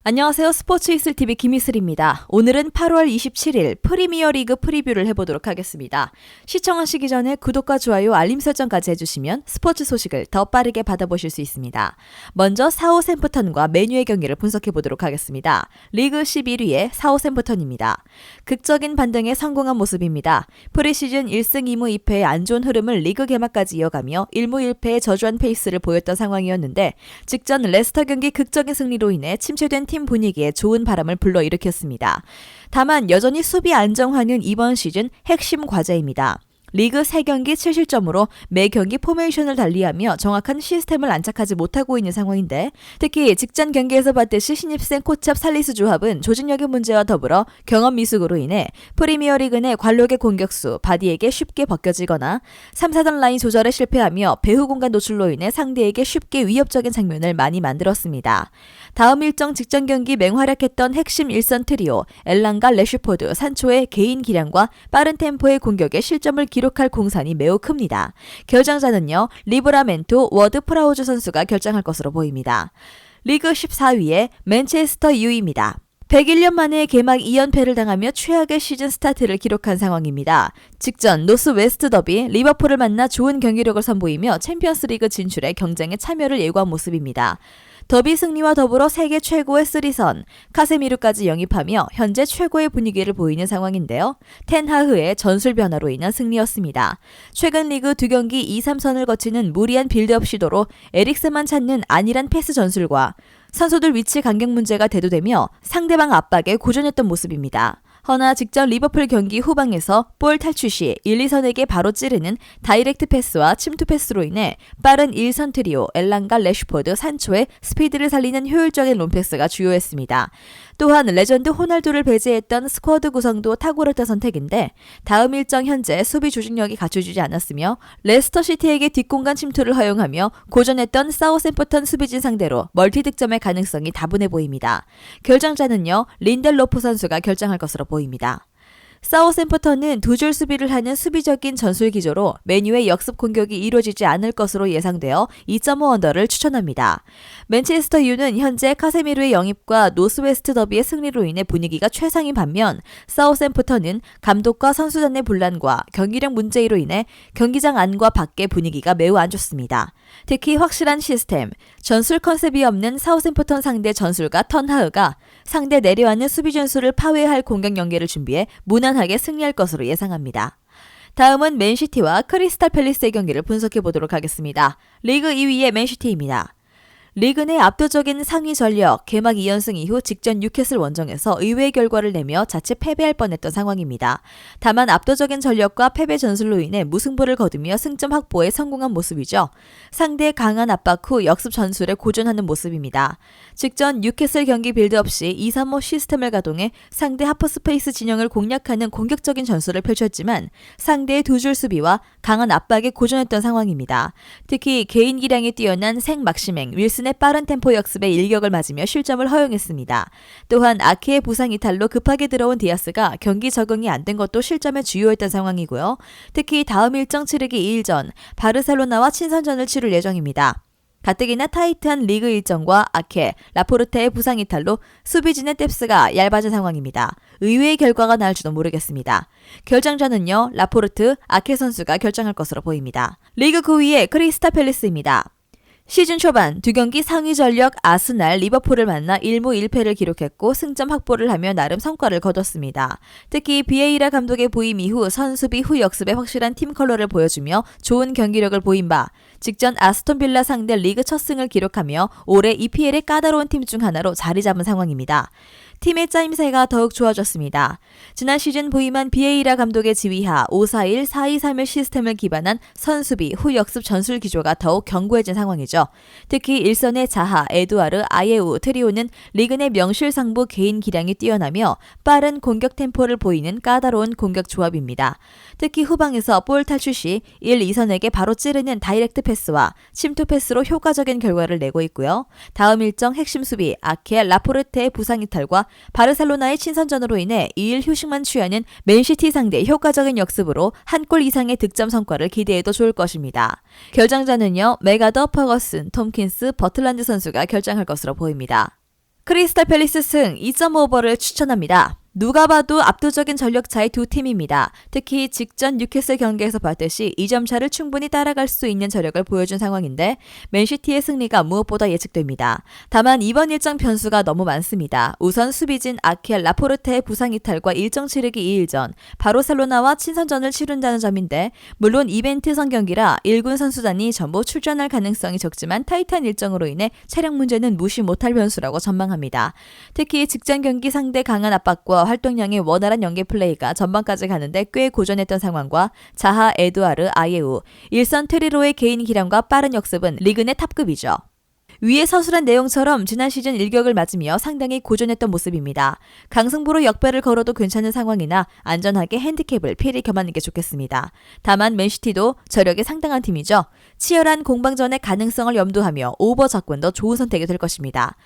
안녕하세요. 스포츠 이슬TV 김이슬입니다. 오늘은 8월 27일 프리미어리그 프리뷰를 해보도록 하겠습니다. 시청하시기 전에 구독과 좋아요, 알림 설정까지 해주시면 스포츠 소식을 더 빠르게 받아보실 수 있습니다. 먼저 사우샘프턴과 맨유의 경기를 분석해보도록 하겠습니다. 리그 11위의 사우샘프턴입니다. 극적인 반등에 성공한 모습입니다. 프리시즌 1승 2무 2패의 안 좋은 흐름을 리그 개막까지 이어가며 1무 1패의 저조한 페이스를 보였던 상황이었는데 직전 레스터 경기 극적인 승리로 인해 침체된 팀 분위기에 좋은 바람을 불러일으켰습니다. 다만 여전히 수비 안정화는 이번 시즌 핵심 과제입니다. 리그 3경기 7실점으로 매 경기 포메이션을 달리하며 정확한 시스템을 안착하지 못하고 있는 상황인데 특히 직전 경기에서 봤듯이 신입생 코찹 살리스 조합은 조직력의 문제와 더불어 경험 미숙으로 인해 프리미어리그 내 관록의 공격수 바디에게 쉽게 벗겨지거나 3-4단 라인 조절에 실패하며 배후 공간 노출로 인해 상대에게 쉽게 위협적인 장면을 많이 만들었습니다. 다음 일정 직전 경기 맹활약했던 핵심 일선 트리오 엘랑과 래쉬포드, 산초의 개인 기량과 빠른 템포의 공격에 실점을 기록할 공산이 매우 큽니다. 결정자는요, 리브라멘토 워드 프라우즈 선수가 결정할 것으로 보입니다. 리그 14위의 맨체스터 유입니다. 101년 만에 개막 2연패를 당하며 최악의 시즌 스타트를 기록한 상황입니다. 직전 노스 웨스트 더비 리버풀을 만나 좋은 경기력을 선보이며 챔피언스리그 진출에 경쟁에 참여를 예고한 모습입니다. 더비 승리와 더불어 세계 최고의 3선 카세미르까지 영입하며 현재 최고의 분위기를 보이는 상황인데요. 텐하흐의 전술 변화로 인한 승리였습니다. 최근 리그 2경기 2-3선을 거치는 무리한 빌드업 시도로 에릭슨만 찾는 안일한 패스 전술과 선수들 위치 간격 문제가 대두되며 상대방 압박에 고전했던 모습입니다. 허나 직전 리버풀 경기 후방에서 볼 탈출 시 1-2선에게 바로 찌르는 다이렉트 패스와 침투 패스로 인해 빠른 1선 트리오 엘랑과 래쉬포드, 산초의 스피드를 살리는 효율적인 롱패스가 주요했습니다. 또한 레전드 호날두를 배제했던 스쿼드 구성도 탁월했던 선택인데 다음 일정 현재 수비 조직력이 갖춰지지 않았으며 레스터시티에게 뒷공간 침투를 허용하며 고전했던 사우샘프턴 수비진 상대로 멀티 득점의 가능성이 다분해 보입니다. 결정자는요, 린델로프 선수가 결정할 것으로 보입니다. 사우샘프턴은 두 줄 수비를 하는 수비적인 전술 기조로 맨유의 역습 공격이 이루어지지 않을 것으로 예상되어 2.5 언더를 추천합니다. 맨체스터 유는 현재 카세미르의 영입과 노스웨스트 더비의 승리로 인해 분위기가 최상인 반면 사우샘프턴은 감독과 선수단의 분란과 경기력 문제로 인해 경기장 안과 밖의 분위기가 매우 안 좋습니다. 특히 확실한 시스템, 전술 컨셉이 없는 사우샘프턴 상대 전술가 턴하흐가 상대 내려앉는 수비 전술을 파괴할 공격 연계를 준비해 무난하게 승리할 것으로 예상합니다. 다음은 맨시티와 크리스탈 팰리스의 경기를 분석해보도록 하겠습니다. 리그 2위의 맨시티입니다. 리그 내 압도적인 상위 전력, 개막 2연승 이후 직전 뉴캐슬 원정에서 의외의 결과를 내며 자칫 패배할 뻔했던 상황입니다. 다만 압도적인 전력과 패배 전술로 인해 무승부를 거두며 승점 확보에 성공한 모습이죠. 상대의 강한 압박 후 역습 전술에 고전하는 모습입니다. 직전 뉴캐슬 경기 빌드업 시 2-3-5 시스템을 가동해 상대 하프스페이스 진영을 공략하는 공격적인 전술을 펼쳤지만 상대의 두 줄 수비와 강한 압박에 고전했던 상황입니다. 특히 개인 기량이 뛰어난 생 막시맹, 윌슨의 빠른 템포 역습에 일격을 맞으며 실점을 허용했습니다. 또한 아케의 부상 이탈로 급하게 들어온 디아스가 경기 적응이 안 된 것도 실점에 주요했던 상황이고요. 특히 다음 일정 치르기 2일 전 바르셀로나와 친선전을 치를 예정입니다. 가뜩이나 타이트한 리그 일정과 아케, 라포르테의 부상 이탈로 수비진의 뎁스가 얇아진 상황입니다. 의외의 결과가 나올지도 모르겠습니다. 결정자는요, 라포르트, 아케 선수가 결정할 것으로 보입니다. 리그 9위의 크리스탈 팰리스입니다. 시즌 초반 두 경기 상위 전력 아스날, 리버풀을 만나 1무 1패를 기록했고 승점 확보를 하며 나름 성과를 거뒀습니다. 특히 비에이라 감독의 부임 이후 선수비 후 역습에 확실한 팀 컬러를 보여주며 좋은 경기력을 보인 바 직전 아스톤 빌라 상대 리그 첫 승을 기록하며 올해 EPL의 까다로운 팀 중 하나로 자리 잡은 상황입니다. 팀의 짜임새가 더욱 좋아졌습니다. 지난 시즌 부임한 비에이라 감독의 지휘하 5-4-1, 4-2-3-1 시스템을 기반한 선수비 후 역습 전술 기조가 더욱 견고해진 상황이죠. 특히 일선의 자하, 에두아르, 아예우 트리오는 리그 내 명실상부 개인 기량이 뛰어나며 빠른 공격 템포를 보이는 까다로운 공격 조합입니다. 특히 후방에서 볼 탈출 시 1-2선에게 바로 찌르는 다이렉트 패스와 침투 패스로 효과적인 결과를 내고 있고요. 다음 일정 핵심 수비 아케, 라포르테의 부상 이탈과 바르셀로나의 친선전으로 인해 2일 휴식만 취하는 맨시티 상대 효과적인 역습으로 한 골 이상의 득점 성과를 기대해도 좋을 것입니다. 결정자는요, 메가더, 퍼거슨, 톰킨스, 버틀란드 선수가 결정할 것으로 보입니다. 크리스탈 팰리스 승 2.5오버를 추천합니다. 누가 봐도 압도적인 전력차의 두 팀입니다. 특히 직전 뉴캐슬 경기에서 봤듯이 2점 차를 충분히 따라갈 수 있는 저력을 보여준 상황인데 맨시티의 승리가 무엇보다 예측됩니다. 다만 이번 일정 변수가 너무 많습니다. 우선 수비진 아켈 라포르테의 부상 이탈과 일정 치르기 2일 전 바르셀로나와 친선전을 치른다는 점인데 물론 이벤트성 경기라 1군 선수단이 전부 출전할 가능성이 적지만 타이트한 일정으로 인해 체력 문제는 무시 못할 변수라고 전망합니다. 특히 직전 경기 상대 강한 압박과 활동량의 원활한 연계 플레이가 전반까지 가는데 꽤 고전했던 상황과 자하, 에드와르, 아예우, 일선 트리로의 개인 기량과 빠른 역습은 리그 내 탑급이죠. 위에 서술한 내용처럼 지난 시즌 일격을 맞으며 상당히 고전했던 모습입니다. 강승부로 역배를 걸어도 괜찮은 상황이나 안전하게 핸디캡을 필히 겸하는 게 좋겠습니다. 다만 맨시티도 저력이 상당한 팀이죠. 치열한 공방전의 가능성을 염두하며 오버 접근도 좋은 선택이 될 것입니다.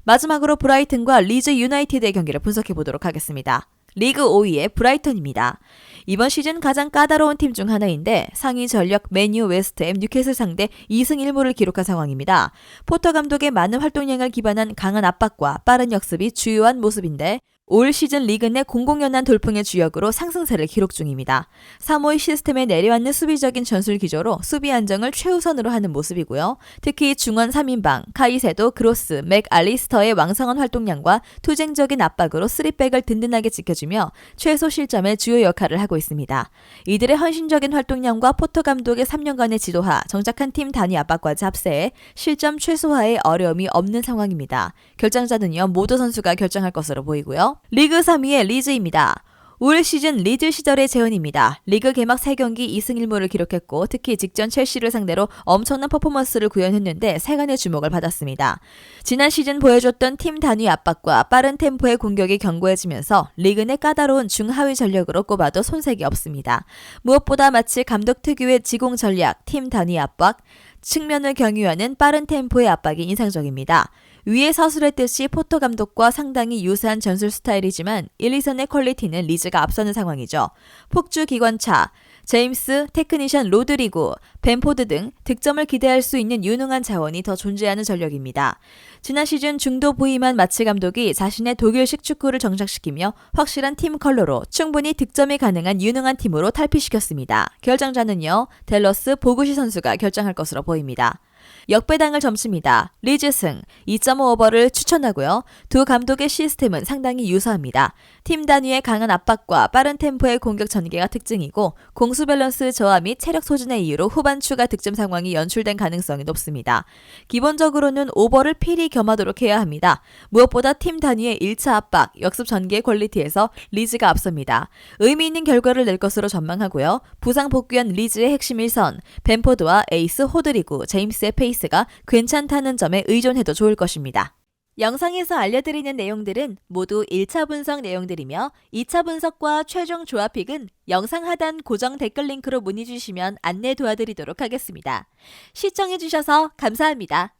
마지막으로 브라이튼과 리즈 유나이티드의 경기를 분석해보도록 하겠습니다. 리그 5위의 브라이턴입니다. 이번 시즌 가장 까다로운 팀 중 하나인데 상위 전력 맨유, 웨스트햄, 뉴캐슬 상대 2승 1무를 기록한 상황입니다. 포터 감독의 많은 활동량을 기반한 강한 압박과 빠른 역습이 주요한 모습인데 올 시즌 리그 내 공공연한 돌풍의 주역으로 상승세를 기록 중입니다. 3호의 시스템에 내려앉는 수비적인 전술 기조로 수비 안정을 최우선으로 하는 모습이고요. 특히 중원 3인방, 카이세도, 크로스, 맥 알리스터의 왕성한 활동량과 투쟁적인 압박으로 3백을 든든하게 지켜주며 최소 실점의 주요 역할을 하고 있습니다. 이들의 헌신적인 활동량과 포터 감독의 3년간의 지도하 정착한 팀 단위 압박까지 합세해 실점 최소화에 어려움이 없는 상황입니다. 결정자는요 모두 선수가 결정할 것으로 보이고요. 리그 3위의 리즈입니다. 올 시즌 리즈 시절의 재현입니다. 리그 개막 3경기 2승 1무를 기록했고 특히 직전 첼시를 상대로 엄청난 퍼포먼스를 구현했는데 세간의 주목을 받았습니다. 지난 시즌 보여줬던 팀 단위 압박과 빠른 템포의 공격이 견고해지면서 리그 내 까다로운 중하위 전력으로 꼽아도 손색이 없습니다. 무엇보다 마치 감독 특유의 지공 전략, 팀 단위 압박, 측면을 경유하는 빠른 템포의 압박이 인상적입니다. 위에 서술했듯이 포터 감독과 상당히 유사한 전술 스타일이지만 1, 2선의 퀄리티는 리즈가 앞서는 상황이죠. 폭주 기관차, 제임스, 테크니션 로드리고, 벤포드 등 득점을 기대할 수 있는 유능한 자원이 더 존재하는 전력입니다. 지난 시즌 중도 부임한 마치 감독이 자신의 독일식 축구를 정착시키며 확실한 팀 컬러로 충분히 득점이 가능한 유능한 팀으로 탈피시켰습니다. 결정자는요, 델러스 보구시 선수가 결정할 것으로 보입니다. 역배당을 점칩니다. 리즈 승 2.5오버를 추천하고요. 두 감독의 시스템은 상당히 유사합니다. 팀 단위의 강한 압박과 빠른 템포의 공격 전개가 특징이고 공수 밸런스 저하 및 체력 소진의 이유로 후반 추가 득점 상황이 연출된 가능성이 높습니다. 기본적으로는 오버를 필히 겸하도록 해야 합니다. 무엇보다 팀 단위의 1차 압박, 역습 전개의 퀄리티에서 리즈가 앞섭니다. 의미 있는 결과를 낼 것으로 전망하고요. 부상 복귀한 리즈의 핵심 1선, 벤포드와 에이스 호드리구, 제임스의 페이스가 괜찮다는 점에 의존해도 좋을 것입니다. 영상에서 알려드리는 내용들은 모두 1차 분석 내용들이며 2차 분석과 최종 조합픽은 영상 하단 고정 댓글 링크로 문의 주시면 안내 도와드리도록 하겠습니다. 시청해주셔서 감사합니다.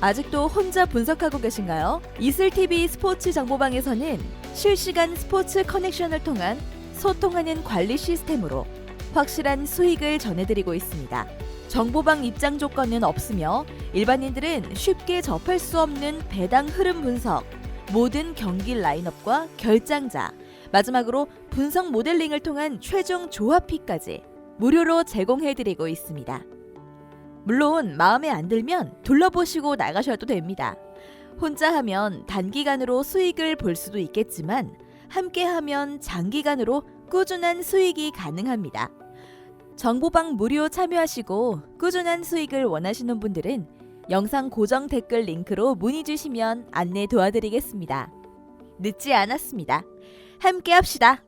아직도 혼자 분석하고 계신가요? 이슬TV 스포츠 정보방에서는 실시간 스포츠 커넥션을 통한 소통하는 관리 시스템으로 확실한 수익을 전해드리고 있습니다. 정보방 입장 조건은 없으며 일반인들은 쉽게 접할 수 없는 배당 흐름 분석, 모든 경기 라인업과 결장자, 마지막으로 분석 모델링을 통한 최종 조합픽까지 무료로 제공해드리고 있습니다. 물론 마음에 안 들면 둘러보시고 나가셔도 됩니다. 혼자 하면 단기간으로 수익을 볼 수도 있겠지만 함께하면 장기간으로 꾸준한 수익이 가능합니다. 정보방 무료 참여하시고 꾸준한 수익을 원하시는 분들은 영상 고정 댓글 링크로 문의 주시면 안내 도와드리겠습니다. 늦지 않았습니다. 함께 합시다.